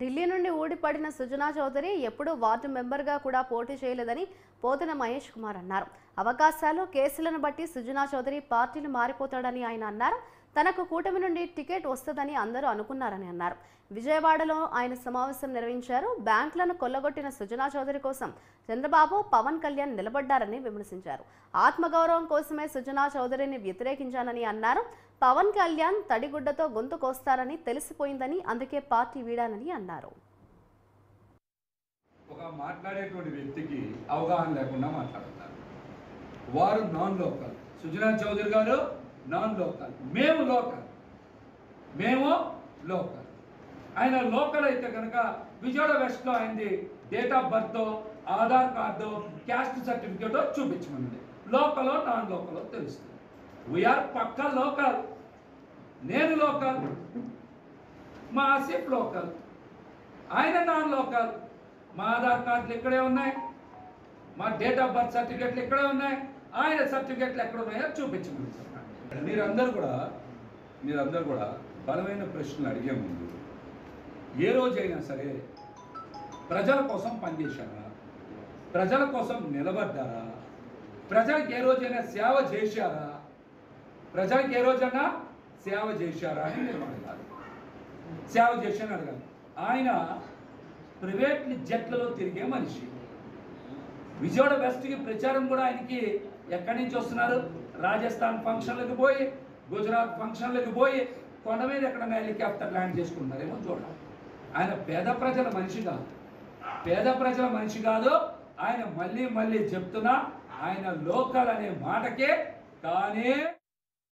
ఢిల్లీ నుండి ఊడిపడిన సుజనా చౌదరి ఎప్పుడూ వార్డు మెంబర్గా కూడా పోటీ చేయలేదని పోతన మహేష్ కుమార్ అన్నారు. అవకాశాలు, కేసులను బట్టి సుజనా చౌదరి పార్టీలు మారిపోతాడని ఆయన అన్నారు. తనకు కూటమి నుండి టికెట్ వస్తుందని అందరూ అనుకున్నారని అన్నారు. విజయవాడలో ఆయన సమావేశం నిర్వహించారు. బ్యాంకులను కొల్లగొట్టిన సుజనా చౌదరి కోసం చంద్రబాబు, పవన్ కళ్యాణ్ నిలబడ్డారని విమర్శించారు. ఆత్మగౌరవం కోసమే సుజనా చౌదరిని వ్యతిరేకించానని అన్నారు. పవన్ కళ్యాణ్ తడిగుడ్డతో గొంతు కోస్తారని తెలిసిపోయిందని, అందుకే పార్టీ వీడానని అన్నారు. ఒక మాట్లాడేటువంటి వ్యక్తికి అవగాహన లేకుండా మాట్లాడతారు. వారు non local, Sujana Chowdary garu non local, మేము లోకల్. ఆయన లోకల్ అయితే కనుక విజయవాడ వెస్ట్లో ఆయనది date of birth, Aadhaar card, caste certificate చూపించమన్నది. లోకలో నాన్ లోకలో తెలుస్తుంది. వీఆర్ పక్కా లోకల్. నేను లోకల్, మా ఆసిఫ్ లోకల్, ఆయన నాన్ లోకల్. మా ఆధార్ కార్డులు ఇక్కడే ఉన్నాయి, మా డేట్ ఆఫ్ బర్త్ సర్టిఫికేట్లు ఇక్కడే ఉన్నాయి, ఆయన సర్టిఫికేట్లు ఎక్కడ ఉన్నాయో చూపించమని చెప్పండి. మీరందరూ కూడా బలమైన ప్రశ్నలు అడిగే ముందు ఏ రోజైనా సరే ప్రజల కోసం పనిచేశారా, ప్రజల కోసం నిలబడ్డారా, ప్రజలకు ఏ రోజైనా సేవ చేశారా, ప్రజలకు ఏ రోజైనా సేవ చేశారా అని నేను అడగాలి. సేవ చేశాను అడగాలి. ఆయన ప్రైవేట్ జట్లలో తిరిగే మనిషి. విజయవాడ వెస్ట్కి ప్రచారం కూడా ఆయనకి ఎక్కడి నుంచి వస్తున్నారు? రాజస్థాన్ ఫంక్షన్లకు పోయి, గుజరాత్ ఫంక్షన్లకు పోయి, కొండ మీద ఎక్కడైనా హెలికాప్టర్ ల్యాండ్ చేసుకుంటున్నారేమో చూడాలి. ఆయన పేద ప్రజల మనిషి కాదు. ఆయన మళ్ళీ చెప్తున్నా, ఆయన లోకల్ అనే మాటకే కానీ